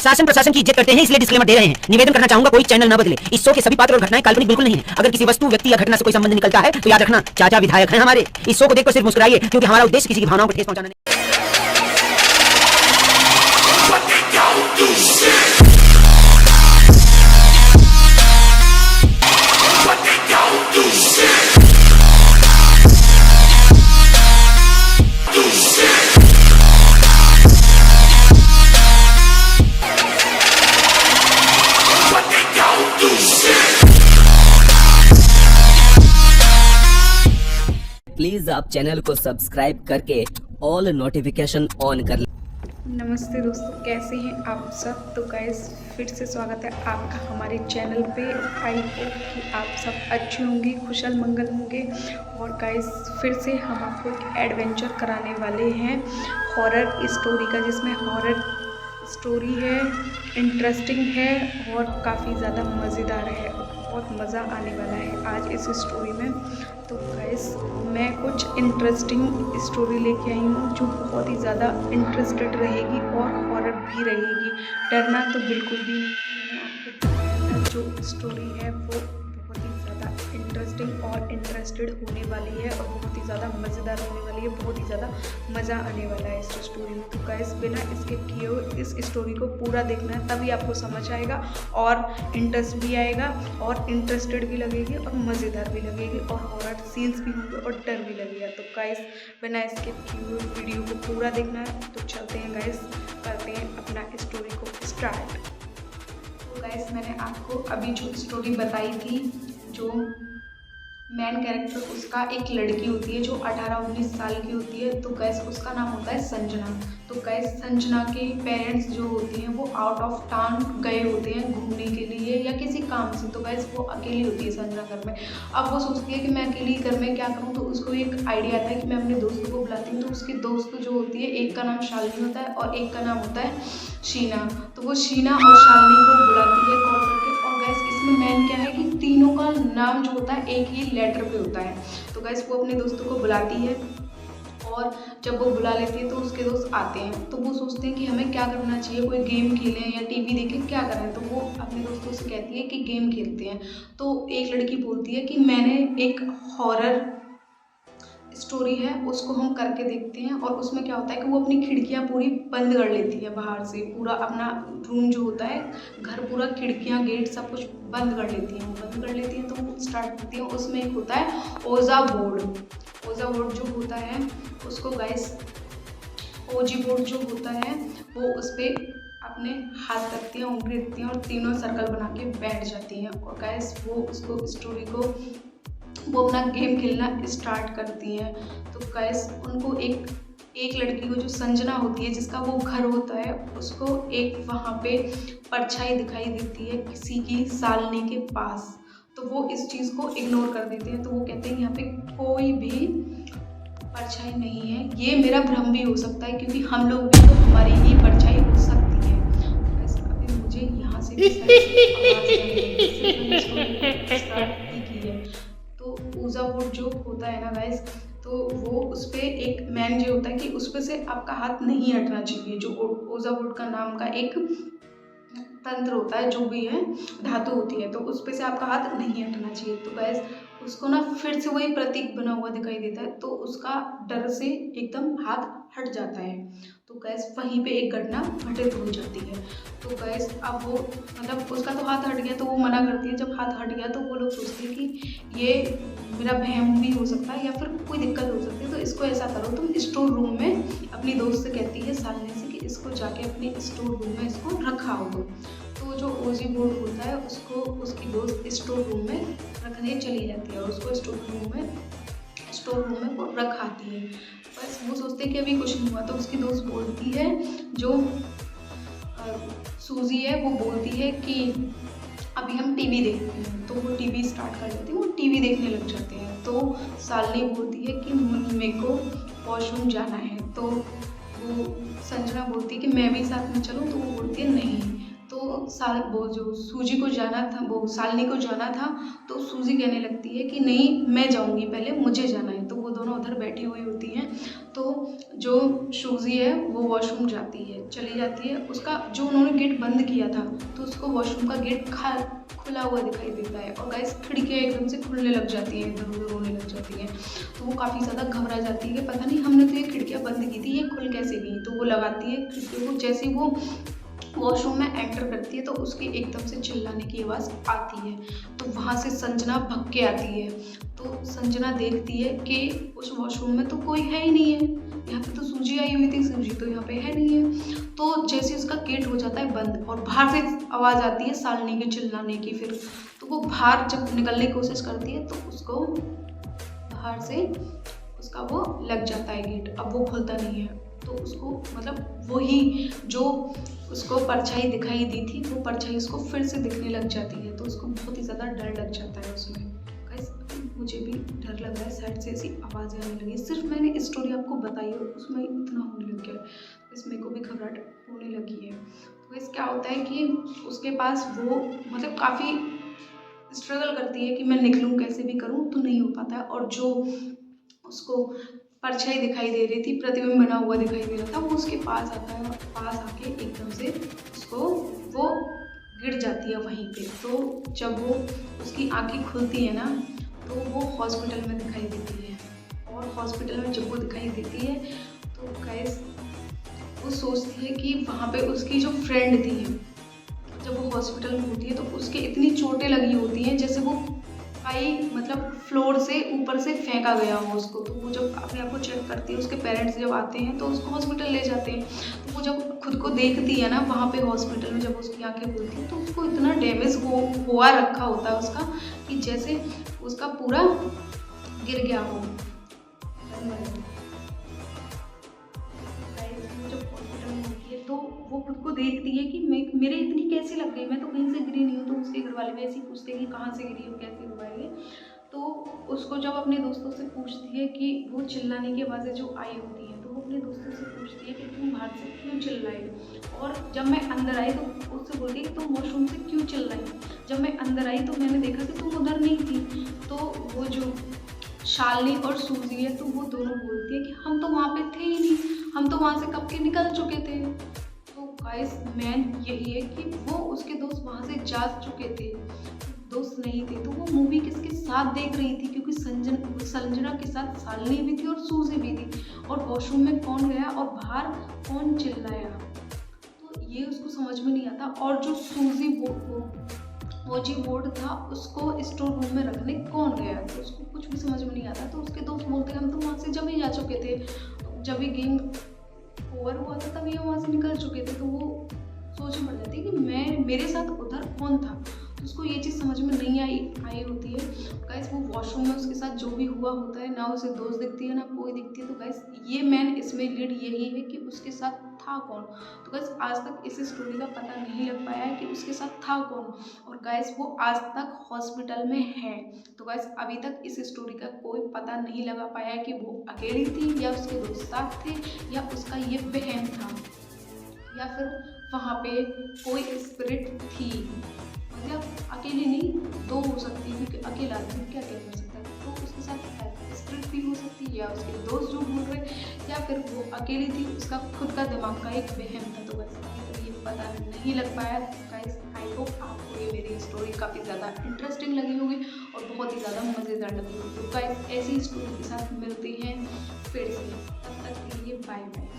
शासन प्रशासन की इज्जत करते हैं, इसलिए डिस्क्लेमर दे रहे हैं। निवेदन करना चाहूंगा कोई चैनल न बदले। इस शो के सभी पात्र और घटनाएं काल्पनिक बिल्कुल नहीं है। अगर किसी वस्तु, व्यक्ति या घटना से कोई संबंध निकलता है तो याद रखना चाचा विधायक हैं हमारे। इस शो को देखकर सिर्फ मुस्कुराइए, क्योंकि हमारा उद्देश्य किसी की भावनाओं को ठेस पहुंचाना नहीं। प्लीज आप चैनल को सब्सक्राइब करके ऑल नोटिफिकेशन ऑन कर लें। नमस्ते दोस्तों, कैसे हैं आप सब। तो गाइस फिर से स्वागत है आपका हमारे चैनल पे। आई होप कि आप सब अच्छे होंगे, कुशल मंगल होंगे। और गाइस फिर से हम आपको एक एडवेंचर कराने वाले हैं हॉरर स्टोरी का, जिसमें हॉरर स्टोरी है, इंटरेस्टिंग है और काफ़ी ज़्यादा मज़ेदार है। बहुत मज़ा आने वाला है आज इस स्टोरी में। तो गाइस मैं कुछ इंटरेस्टिंग स्टोरी लेके आई हूँ जो बहुत ही ज़्यादा इंटरेस्टेड रहेगी और हॉरर भी रहेगी। डरना तो बिल्कुल भी नहीं। मैंने आपको बताया था जो स्टोरी है वो बहुत ही ज़्यादा इंटरेस्टिंग और इंटरेस्टेड होने वाली है और बहुत ही ज़्यादा मज़ेदार होने वाली है। बहुत ही ज़्यादा मज़ा आने वाला है इस स्टोरी में। तो गाइस बिना स्किप किए हुए इस स्टोरी को पूरा देखना है, तभी आपको समझ आएगा और इंटरेस्ट भी आएगा और इंटरेस्टेड भी लगेगी और मज़ेदार भी लगेगी और हॉरर सीन्स भी होंगे और डर भी लगेगा। तो गाइस बिना स्किप किए हुए वीडियो को पूरा देखना है। तो चलते हैं गाइस, करते हैं अपना स्टोरी को स्टार्ट। तो गाइस मैंने आपको अभी जो स्टोरी बताई थी, जो मेन कैरेक्टर उसका एक लड़की होती है जो 18-19 साल की होती है। तो गैस उसका नाम होता है संजना। तो गैस संजना के पेरेंट्स जो होते हैं वो आउट ऑफ टाउन गए होते हैं घूमने के लिए या किसी काम से। तो गैस वो अकेली होती है संजना घर में। अब वो सोचती है कि मैं अकेली घर में क्या करूँ। तो उसको एक आइडिया आता है कि मैं अपने दोस्तों को बुलाती हूँ। तो उसकी दोस्त जो होती है, एक का नाम शालिनी होता है और एक का नाम होता है शीना। तो वो शीना और शालिनी को बुलाती है कॉल करके। और गैस इसमें मेन क्या है कि तीनों का नाम जो होता है एक ही लेटर पे होता है। तो गैस वो अपने दोस्तों को बुलाती है और जब वो बुला लेती है तो उसके दोस्त आते हैं। तो वो सोचते हैं कि हमें क्या करना चाहिए, कोई गेम खेलें या टीवी देखें, क्या करें। तो वो अपने दोस्तों से कहती है कि गेम खेलते हैं। तो एक लड़की बोलती है कि मैंने एक हॉरर स्टोरी है उसको हम करके देखते हैं। और उसमें क्या होता है कि वो अपनी खिड़कियाँ पूरी बंद कर लेती है, बाहर से पूरा अपना रूम जो होता है, घर पूरा खिड़कियाँ गेट सब कुछ बंद कर लेती हैं। वो बंद कर लेती हैं तो वो स्टार्ट करती हैं। उसमें एक होता है ओजा बोर्ड। ओजा बोर्ड जो होता है उसको गाइस, ओजी बोर्ड जो होता है वो उस पर अपने हाथ रखती हैं, उंगली रखती हैं और तीनों सर्कल बना के बैठ जाती हैं। और गाइस वो उसको स्टोरी को वो अपना गेम खेलना स्टार्ट करती हैं। तो गाइस उनको एक लड़की को जो संजना होती है, जिसका वो घर होता है, उसको एक वहाँ पे परछाई दिखाई देती है किसी की सालनी के पास। तो वो इस चीज़ को इग्नोर कर देते हैं। तो वो कहते हैं यहाँ पे कोई भी परछाई नहीं है, ये मेरा भ्रम भी हो सकता है क्योंकि हम लोग भी तो हमारी ही परछाई हो सकती है। बस अभी मुझे यहाँ से भी की है। तो ओजा बोर्ड जो होता है ना गाइस, तो वो उस पर एक मैन जो होता है कि उस पर से आपका हाथ नहीं हटना चाहिए। जो ओजा बोर्ड का नाम का एक तंत्र होता है, जो भी है धातु होती है, तो उस पे से आपका हाथ नहीं हटना चाहिए। तो गैस उसको ना फिर से वही प्रतीक बना हुआ दिखाई देता है। तो उसका डर से एकदम हाथ हट जाता है। तो गैस वहीं पे एक घटना घटित हो जाती है। तो गैस अब वो मतलब उसका तो हाथ हट गया तो वो मना करती है। जब हाथ हट गया तो वो लोग सोचते हैं कि ये मेरा वहम भी हो सकता है या फिर कोई दिक्कत हो सकती है। तो इसको ऐसा करो, तुम स्टोर रूम में अपनी दोस्त से कहती है सालने से कि इसको जाके अपने स्टोर रूम में इसको रखा हो। तो जो ओजी बोर्ड होता है उसको उसकी दोस्त स्टोर रूम में रखने चली जाती है और उसको स्टोर रूम में वो रखाती है। बस वो सोचते हैं कि अभी कुछ नहीं हुआ। तो उसकी दोस्त बोलती है, जो सूजी है वो बोलती है कि अभी हम टीवी देखते हैं। तो वो टीवी स्टार्ट कर लेते हैं, वो टीवी देखने लग जाते हैं। तो सालनी बोलती है कि मेरे को वॉशरूम जाना है। तो वो संजना बोलती है कि मैं भी साथ में चलूँ। तो वो बोलती है नहीं। तो वो जो सूजी को जाना था, वो सालनी को जाना था। तो सूजी कहने लगती है कि नहीं मैं जाऊँगी, पहले मुझे जाना है। तो वो दोनों उधर बैठी हुई होती हैं। तो जो सूजी है वो वॉशरूम जाती है, चली जाती है। उसका जो उन्होंने गेट बंद किया था तो उसको वॉशरूम का गेट खुला हुआ दिखाई देता है और गाइस खिड़कियाँ एकदम से खुलने लग जाती हैं, इधर उधर होने लग जाती हैं। तो वो काफ़ी ज़्यादा घबरा जाती है कि पता नहीं हमने तो ये खिड़कियाँ बंद की थी, ये खुल कैसे गई। तो वो लगाती है खिड़कियों को। जैसे ही वो वॉशरूम में एंटर करती है तो उसकी एकदम से चिल्लाने की आवाज़ आती है। तो वहाँ से संजना भग के आती है। तो संजना देखती है कि उस वॉशरूम में तो कोई है ही नहीं है, यहाँ पे तो सूजी आई हुई थी, सूजी तो यहाँ पे है नहीं है। तो जैसे उसका गेट हो जाता है बंद और बाहर से आवाज़ आती है शालिनी के चिल्लाने की। फिर तो वो बाहर जब निकलने की कोशिश करती है तो उसको बाहर से उसका वो लग जाता है गेट, अब वो खुलता नहीं है। तो उसको मतलब वही जो उसको परछाई दिखाई दी थी वो परछाई उसको फिर से दिखने लग जाती है। तो उसको बहुत ही ज़्यादा डर लग जाता है उसमें। गाइस मुझे भी डर लग रहा है, साइड से ऐसी आवाज़ें आने लगी। सिर्फ मैंने स्टोरी आपको बताई है उसमें इतना होने लग गया, इसमें को भी घबराहट होने लगी है। तो गाइस क्या होता है कि उसके पास वो मतलब काफ़ी स्ट्रगल करती है कि मैं निकलूँ कैसे भी करूँ, तो नहीं हो पाता है। और जो उसको परछाई दिखाई दे रही थी, प्रतिबिंब बना हुआ दिखाई दे रहा था, वो उसके पास आता है और पास आके एकदम से उसको वो गिर जाती है वहीं पे। तो जब वो उसकी आंखें खुलती है ना तो वो हॉस्पिटल में दिखाई देती है। और हॉस्पिटल में जब वो दिखाई देती है तो गाइस वो सोचती है कि वहाँ पे उसकी जो फ्रेंड थी, जब वो हॉस्पिटल में होती है तो उसके इतनी चोटें लगी होती हैं जैसे वो मतलब फ्लोर से ऊपर से फेंका गया हो उसको। तो वो जब अपने आप को चेक करती है, उसके पेरेंट्स जब आते हैं तो उसको हॉस्पिटल ले जाते हैं। तो वो जब खुद को देखती है ना वहाँ पे हॉस्पिटल में, जब उसकी आंखें खुलती हैं तो उसको इतना डैमेज हुआ रखा होता है उसका कि जैसे उसका पूरा गिर गया हो। तो वो खुद को देखती है कि मेरे इतनी कैसे लग गई, मैं तो कहीं से गिरी नहीं हूँ। तो उसके घर वाले भी ऐसे ही पूछते हैं कि कहाँ से गिरी हो, कैसे हुआ है। तो उसको जब अपने दोस्तों से पूछती है कि वो चिल्लाने की आवाज़ें जो आई होती हैं, तो वो अपने दोस्तों से पूछती है कि तुम बाहर से क्यों चिल्लाई। और जब मैं अंदर आई तो उससे बोलती है कि तुम वॉशरूम से क्यों चिल्लाई। जब मैं अंदर आई तो मैंने देखा कि तुम उधर नहीं थी। तो वो जो शालिनी और सूजी है तो वो दोनों बोलती है कि हम तो वहाँ पे थे ही नहीं, हम तो वहाँ से कब के निकल चुके थे। तो गाइस मेन यही है कि वो उसके दोस्त वहाँ से जा चुके थे, दोस्त नहीं थे। तो वो मूवी किसके साथ देख रही थी, क्योंकि संजना के साथ शालिनी भी थी और सूजी भी थी। और वॉशरूम में कौन गया और बाहर कौन चिल्लाया, तो ये उसको समझ में नहीं आता। और जो सूजी ओजी बोर्ड था उसको स्टोर रूम में रखने कौन गया, तो उसको कुछ भी समझ में नहीं आता। तो उसके दोस्त बोलते हैं हम तो वहाँ से जब ही जा चुके थे, जब भी गेम ओवर हुआ था तभी हम वहाँ से निकल चुके थे। तो वो सोच में पड़ जाती है कि मेरे साथ उधर कौन था। तो उसको ये चीज़ समझ में नहीं आई होती है। गाइस वो वॉशरूम में उसके साथ जो भी हुआ होता है, ना उसे दोस्त दिखती है ना कोई दिखती है। तो गाइस ये मेन इसमें लीड यही है कि उसके साथ था कौन। तो गाइस आज तक इस स्टोरी का पता नहीं लग पाया है कि उसके साथ था कौन। और गाइस वो आज तक हॉस्पिटल में है। तो गाइस अभी तक इस स्टोरी का कोई पता नहीं लगा पाया है कि वो अकेली थी या उसके दोस्त साथ थे या उसका ये बहन था या फिर वहाँ पे कोई स्पिरिट थी। मतलब अकेली नहीं, दो हो सकती है, क्योंकि अकेला आदमी क्या कर सकता है। तो उसके साथ स्पिरिट भी हो सकती है या उसके दोस्त जो बोल रहे, या फिर वो अकेली थी, उसका खुद का दिमाग का एक वहम था। तो बस ये पता नहीं लग पाया। गाइस आई होप आपको ये मेरी स्टोरी काफ़ी ज़्यादा इंटरेस्टिंग लगी होगी और बहुत ही ज़्यादा मज़ेदार लगी होगी। तो गाइस ऐसी स्टोरी के साथ मिलते हैं फिर से, तब तक के लिए बाय बाय।